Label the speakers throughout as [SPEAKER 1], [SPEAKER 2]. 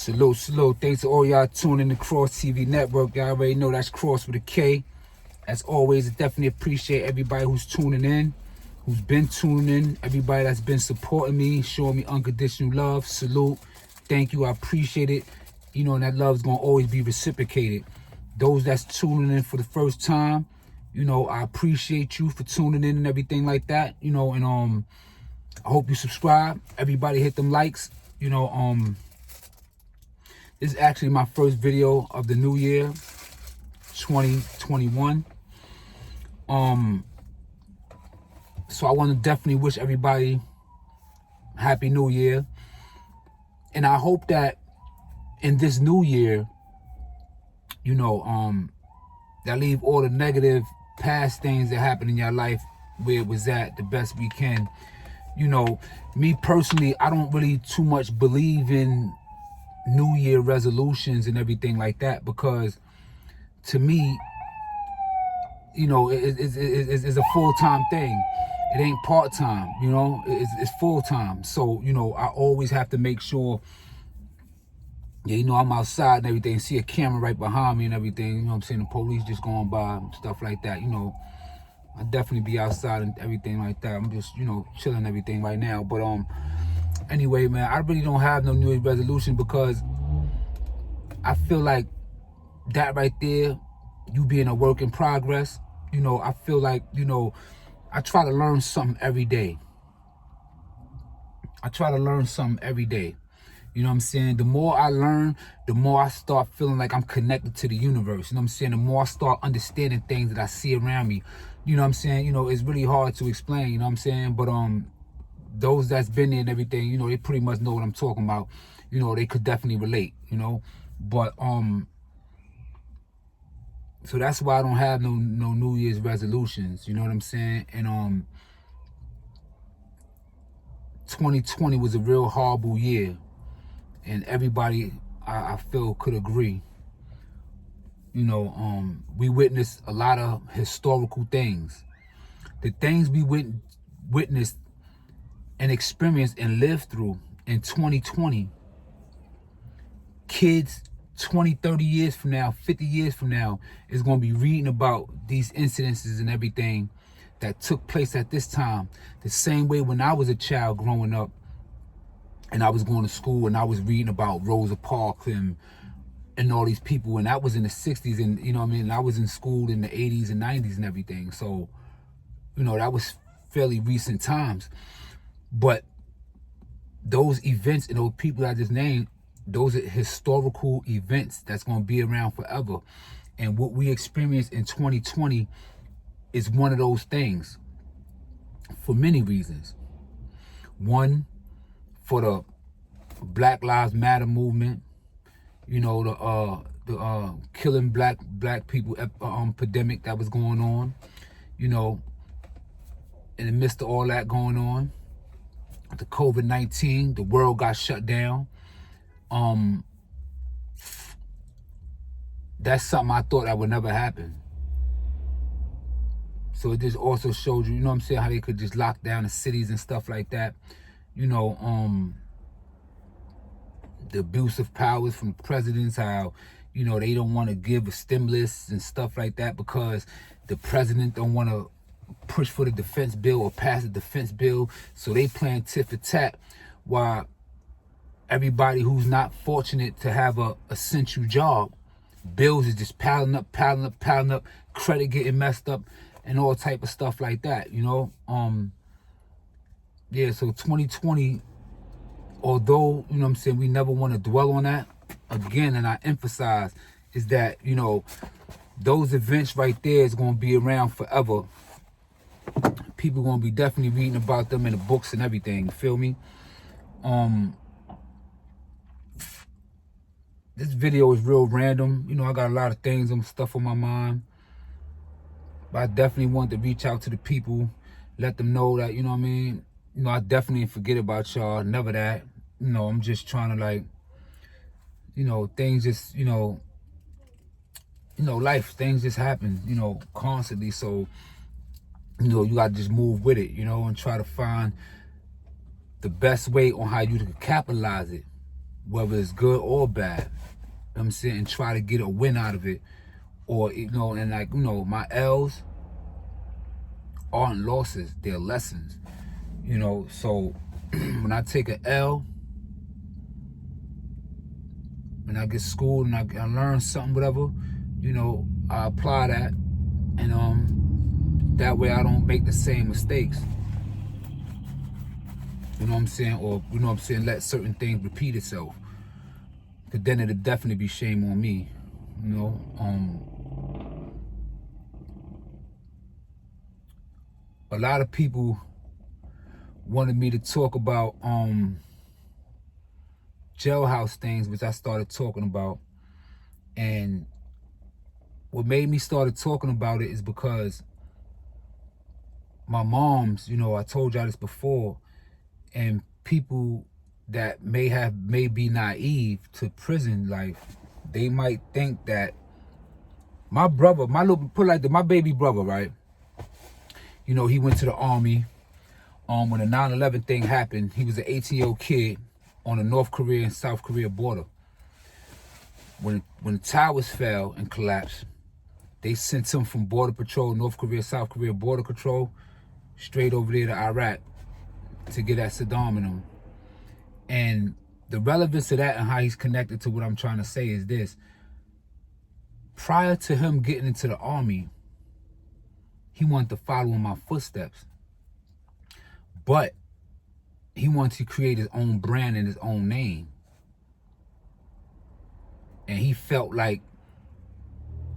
[SPEAKER 1] Salute, salute. Thanks to all y'all tuning in to Kross TV Network. Y'all already know that's Kross with a K. As always, I definitely appreciate everybody who's tuning in, who's been tuning in, everybody that's been supporting me, showing me unconditional love. Salute. Thank you. I appreciate it. You know, and that love is going to always be reciprocated. Those that's tuning in for the first time, you know, I appreciate you for tuning in and everything like that. You know, and I hope you subscribe. Everybody hit them likes. You know, this is actually my first video of the new year, 2021. So I want to definitely wish everybody Happy New Year. And I hope that in this new year, you know, that leave all the negative past things that happened in your life where it was at the best we can. You know, me personally, I don't really too much believe in New Year resolutions and everything like that, because to me, you know, it's a full-time thing. It ain't part-time, you know, it's full-time. So, you know, I always have to make sure, yeah, you know, I'm outside and everything, see a camera right behind me and everything, you know what I'm saying, the police just going by and stuff like that, you know. I definitely be outside and everything like that. I'm just, you know, chilling everything right now. But anyway, man, I really don't have no New Year's resolution, because I feel like that right there, you being a work in progress, you know, I feel like, you know, I try to learn something every day. I try to learn something every day. You know what I'm saying? The more I learn, the more I start feeling like I'm connected to the universe. You know what I'm saying? The more I start understanding things that I see around me. You know what I'm saying? You know, it's really hard to explain, you know what I'm saying? But those that's been there and everything, you know, they pretty much know what I'm talking about. You know, they could definitely relate, you know? But so that's why I don't have no New Year's resolutions, you know what I'm saying? And 2020 was a real horrible year. And everybody, I feel, could agree. You know, we witnessed a lot of historical things. The things we witnessed and experienced and lived through in 2020, kids 20, 30 years from now, 50 years from now, is going to be reading about these incidences and everything that took place at this time. The same way when I was a child growing up, and I was going to school and I was reading about Rosa Parks and all these people, and that was in the 60s, and you know what I mean, I was in school in the 80s and 90s and everything. So, you know, that was fairly recent times. But those events and those people I just named, those are historical events that's going to be around forever. And what we experienced in 2020 is one of those things for many reasons. One, for the Black Lives Matter movement, you know, the killing black people epidemic that was going on, you know, in the midst of all that going on, the COVID-19, the world got shut down. That's something I thought that would never happen. So it just also showed you, you know what I'm saying, how they could just lock down the cities and stuff like that. You know, the abuse of powers from the presidents, how, you know, they don't want to give a stimulus and stuff like that because the president don't want to push for the defense bill or pass the defense bill. So they playing tit for tat, while everybody who's not fortunate to have a essential job, bills is just piling up, credit getting messed up and all type of stuff like that, you know. Yeah, so 2020, although, you know what I'm saying, we never want to dwell on that, again, and I emphasize, is that, you know, those events right there is going to be around forever. People going to be definitely reading about them in the books and everything, you feel me? This video is real random. You know, I got a lot of things and stuff on my mind. But I definitely want to reach out to the people, let them know that, you know what I mean? You know, I definitely didn't forget about y'all, never that. You know, I'm just trying to, like, you know, things just, you know, life, things just happen, you know, constantly. So, you know, you got to just move with it, you know, and try to find the best way on how you can capitalize it. whether it's good or bad. You know what I'm saying? And try to get a win out of it. Or, and like, my L's aren't losses, they're lessons. So when I take an L, when I get schooled and I learn something, whatever, I apply that, and that way I don't make the same mistakes. You know what I'm saying? Or, let certain things repeat itself. Because then it'll definitely be shame on me. A lot of people wanted me to talk about jailhouse things, which I started talking about. And what made me started talking about it is because my mom's, I told y'all this before, and people that may be naive to prison life, they might think that my brother, my baby brother, right? He went to the Army. When the 9/11 thing happened, he was an 18-year-old kid on the North Korea and South Korea border. When the towers fell and collapsed, they sent him from Border Patrol, North Korea, South Korea Border Patrol, straight over there to Iraq to get at Saddam and them. And the relevance of that and how he's connected to what I'm trying to say is this. Prior to him getting into the Army, he wanted to follow in my footsteps. But he wanted to create his own brand and his own name. And he felt like,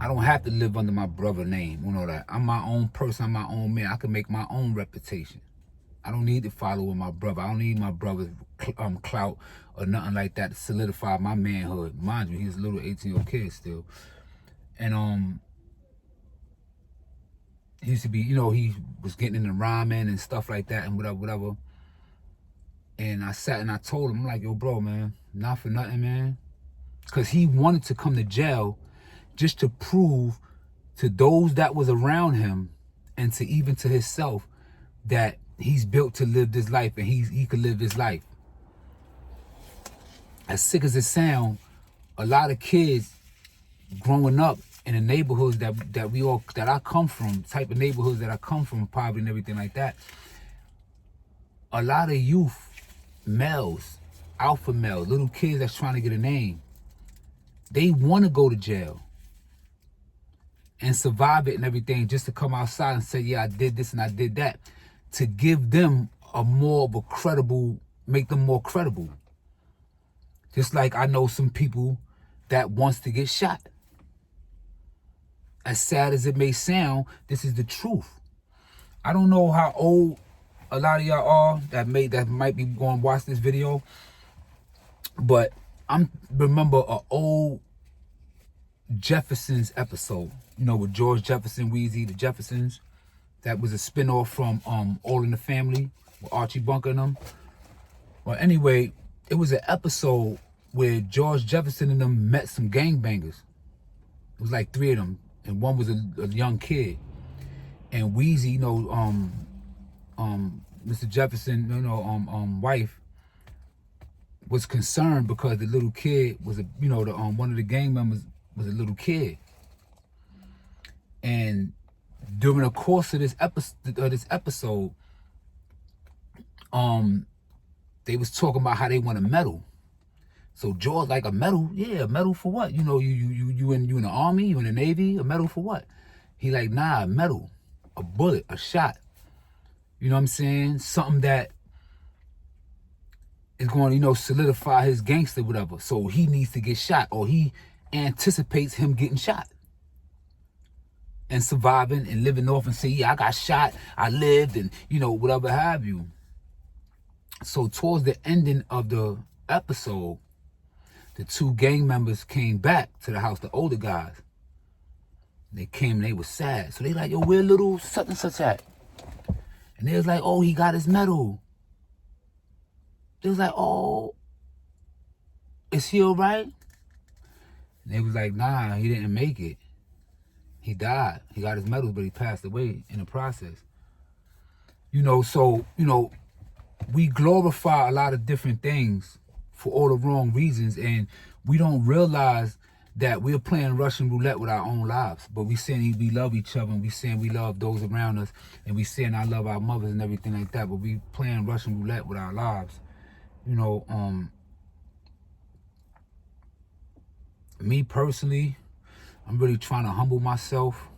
[SPEAKER 1] I don't have to live under my brother's name. That I'm my own person, I'm my own man. I can make my own reputation. I don't need to follow in my brother. I don't need my brother's clout or nothing like that to solidify my manhood. Mind you, he's a little 18-year-old kid still. And he used to be, he was getting into rhyming and stuff like that and whatever. And I sat and I told him, I'm like, yo, bro, man, not for nothing, man. Because he wanted to come to jail just to prove to those that was around him and to even to himself that he's built to live this life and he could live this life. As sick as it sounds, a lot of kids growing up in the neighborhoods that I come from, type of neighborhoods that I come from, poverty and everything like that, a lot of youth, males, alpha males, little kids that's trying to get a name, they want to go to jail and survive it and everything just to come outside and say, yeah, I did this and I did that, to give them make them more credible. Just like I know some people that wants to get shot. As sad as it may sound, this is the truth. I don't know how old a lot of y'all are that might be going to watch this video, but I remember an old Jeffersons episode, with George Jefferson, Weezy, the Jeffersons. That was a spinoff from All in the Family with Archie Bunker and them. Well, anyway, it was an episode where George Jefferson and them met some gangbangers. It was like 3 of them, and one was a young kid. And Weezy, Mr. Jefferson, wife was concerned because the little kid was one of the gang members was a little kid. And during the course of this episode, they was talking about how they want a medal. So George like, a medal? Yeah, a medal for what? You in the Army, you in the Navy, a medal for what? He like, nah, a medal, a bullet, a shot. You know what I'm saying? Something that is going to, solidify his gangster, whatever. So he needs to get shot, or he anticipates him getting shot and surviving and living off and say, yeah, I got shot, I lived, and, whatever have you. So towards the ending of the episode, the 2 gang members came back to the house, the older guys. They came and they were sad. So they like, yo, where little such and such at? And they was like, oh, he got his medal. They was like, oh, is he all right? And they was like, nah, he didn't make it. He died. He got his medal, but he passed away in the process. So, we glorify a lot of different things for all the wrong reasons, and we don't realize that we're playing Russian roulette with our own lives. But we saying we love each other, and we saying we love those around us, and we saying I love our mothers and everything like that. But we playing Russian roulette with our lives. Me personally, I'm really trying to humble myself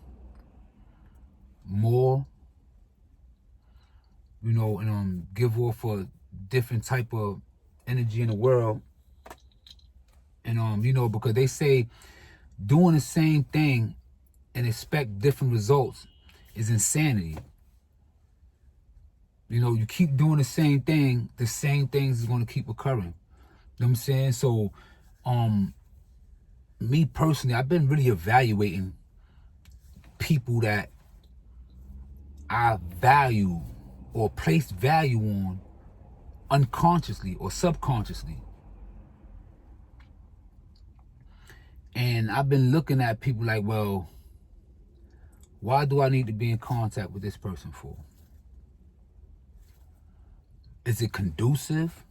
[SPEAKER 1] more, and give off a different type of energy in the world. And because they say doing the same thing and expect different results is insanity. You keep doing the same thing, the same things is going to keep occurring. You know what I'm saying? So, me personally, I've been really evaluating people that I value or place value on unconsciously or subconsciously. And I've been looking at people like, well, why do I need to be in contact with this person for? Is it conducive?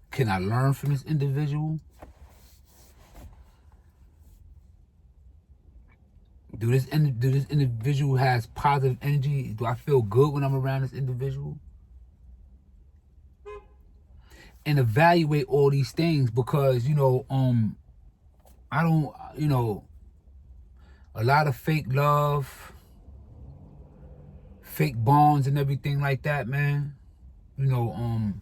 [SPEAKER 1] Can I learn from this individual? Do this individual has positive energy? Do I feel good when I'm around this individual? And evaluate all these things, because I don't, a lot of fake love, fake bonds and everything like that, man. I'm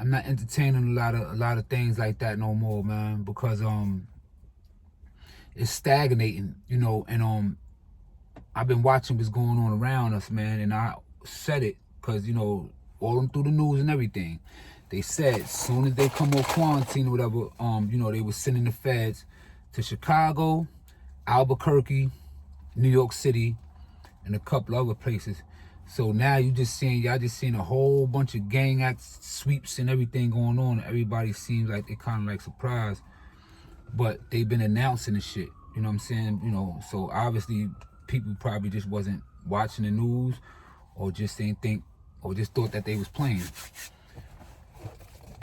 [SPEAKER 1] not entertaining a lot of things like that no more, man, because it's stagnating, and I've been watching what's going on around us, man, and I said it because all through the news and everything, they said as soon as they come off quarantine or whatever, they were sending the feds to Chicago, Albuquerque, New York City, and a couple other places. So now y'all just seeing a whole bunch of gang acts, sweeps, and everything going on. Everybody seems like they kind of like surprised, but they've been announcing the shit. You know what I'm saying? So obviously people probably just wasn't watching the news, or just didn't think, or just thought that they was playing.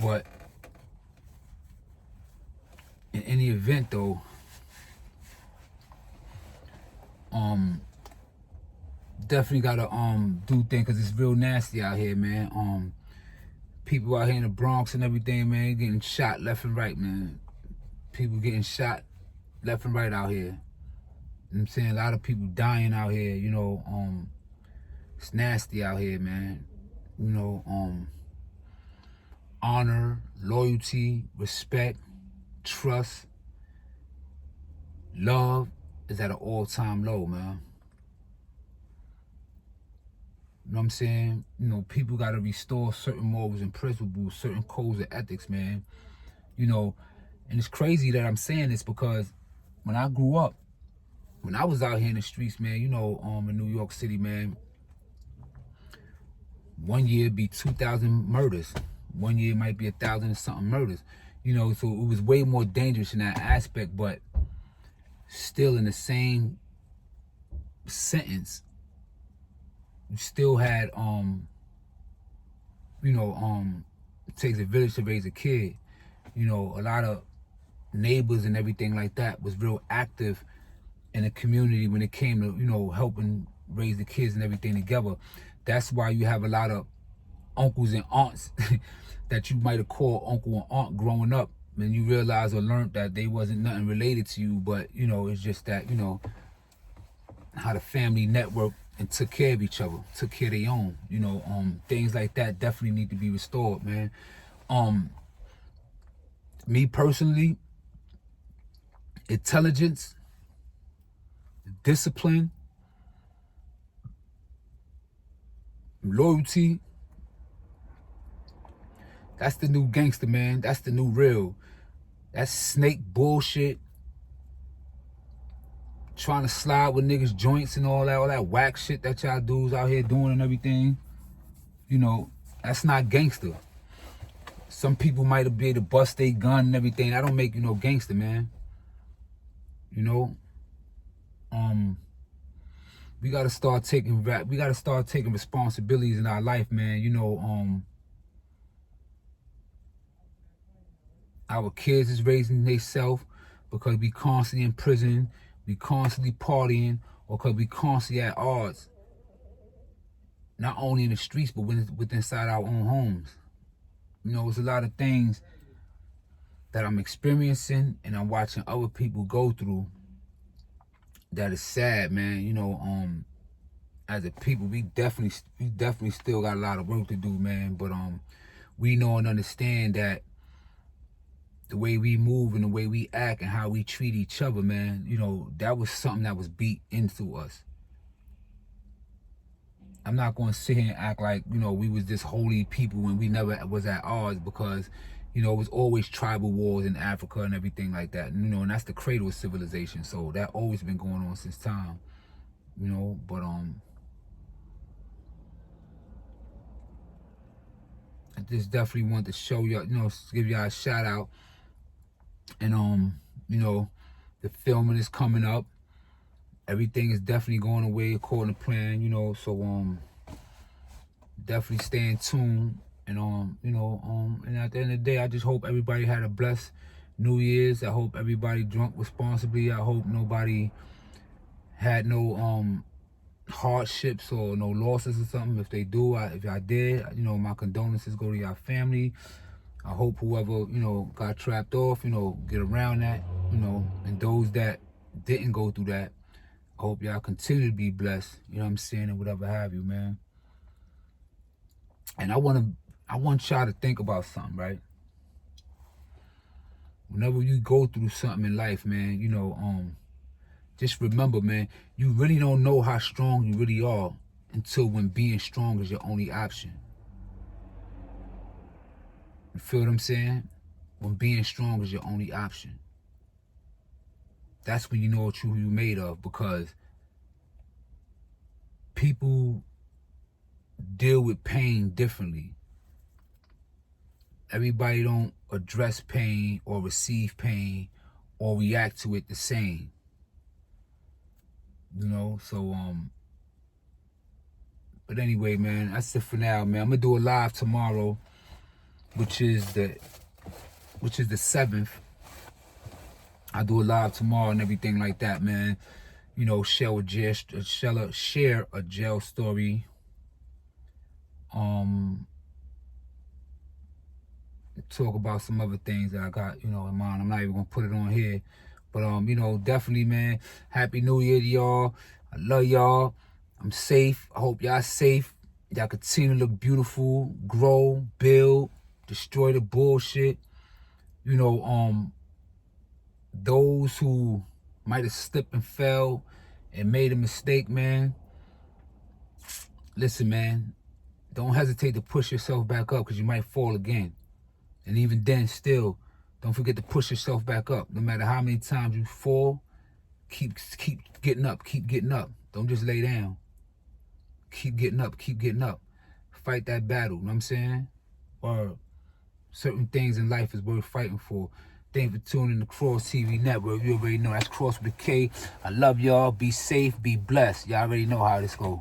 [SPEAKER 1] But in any event, though, definitely gotta do things, because it's real nasty out here, man. People out here in the Bronx and everything, man, getting shot left and right, man. People getting shot left and right out here. You know what I'm saying? A lot of people dying out here, it's nasty out here, man. Honor, loyalty, respect, trust, love is at an all-time low, man. You know what I'm saying? People got to restore certain morals and principles, certain codes of ethics, man. And it's crazy that I'm saying this, because when I grew up, when I was out here in the streets, man, in New York City, man, one year it'd be 2,000 murders. One year it might be 1,000 and something murders. So it was way more dangerous in that aspect, but still in the same sentence, you still had, it takes a village to raise a kid. A lot of neighbors and everything like that was real active in the community when it came to, helping raise the kids and everything together. That's why you have a lot of uncles and aunts that you might have called uncle and aunt growing up, and you realize or learned that they wasn't nothing related to you, but it's just that how the family network and took care of each other, took care of their own. Things like that definitely need to be restored, man. Me personally, intelligence, discipline, loyalty, that's the new gangster, man. That's the new real. That's snake bullshit. Trying to slide with niggas' joints and all that whack shit that y'all dudes out here doing and everything. That's not gangster. Some people might be able to bust their gun and everything. That don't make you no gangster, man. We gotta start taking responsibilities in our life, man. Our kids is raising themselves because we constantly in prison, we constantly partying, or because we constantly at odds, not only in the streets, but within inside our own homes. You know, it's a lot of things that I'm experiencing and I'm watching other people go through that is sad, man. You know, as a people, we definitely still got a lot of work to do, man. But we know and understand that the way we move and the way we act and how we treat each other, man, you know, that was something that was beat into us. I'm not going to sit here and act like, you know, we was this holy people when we never was at odds, because, you know, it was always tribal wars in Africa and everything like that. And, you know, and that's the cradle of civilization. So that always been going on since time, you know. But I just definitely want to show y'all, you know, give y'all a shout out. And you know, the filming is coming up. Everything is definitely going away according to plan, you know. So definitely stay in tune. And you know, and at the end of the day, I just hope everybody had a blessed New Year's. I hope everybody drunk responsibly. I hope nobody had no hardships or no losses or something. If they do, if I did, you know, my condolences go to your family. I hope whoever, you know, got trapped off, you know, get around that, you know, and those that didn't go through that, I hope y'all continue to be blessed, you know what I'm saying, and whatever have you, man. And I want y'all to think about something, right? Whenever you go through something in life, man, you know, just remember, man, you really don't know how strong you really are until when being strong is your only option. You feel what I'm saying? When being strong is your only option. That's when you know what you're made of, because people deal with pain differently. Everybody don't address pain or receive pain or react to it the same. You know, so but anyway, man, that's it for now, man. I'm gonna do a live tomorrow, which is the 7th. I'll do a live tomorrow and everything like that, man. You know, share a jail story. Talk about some other things that I got, you know, in mind. I'm not even gonna put it on here. But you know, definitely, man, Happy New Year to y'all. I love y'all. I'm safe. I hope y'all safe. Y'all continue to look beautiful, grow, build, destroy the bullshit. You know, those who might have slipped and fell and made a mistake, man. Listen, man, don't hesitate to push yourself back up, because you might fall again. And even then, still, don't forget to push yourself back up. No matter how many times you fall, keep getting up, keep getting up. Don't just lay down. Keep getting up, keep getting up. Fight that battle, you know what I'm saying? Or certain things in life is worth fighting for. Thanks for tuning in to Kross TV Network. You already know that's Kross with a K. I love y'all. Be safe, be blessed. Y'all already know how this goes.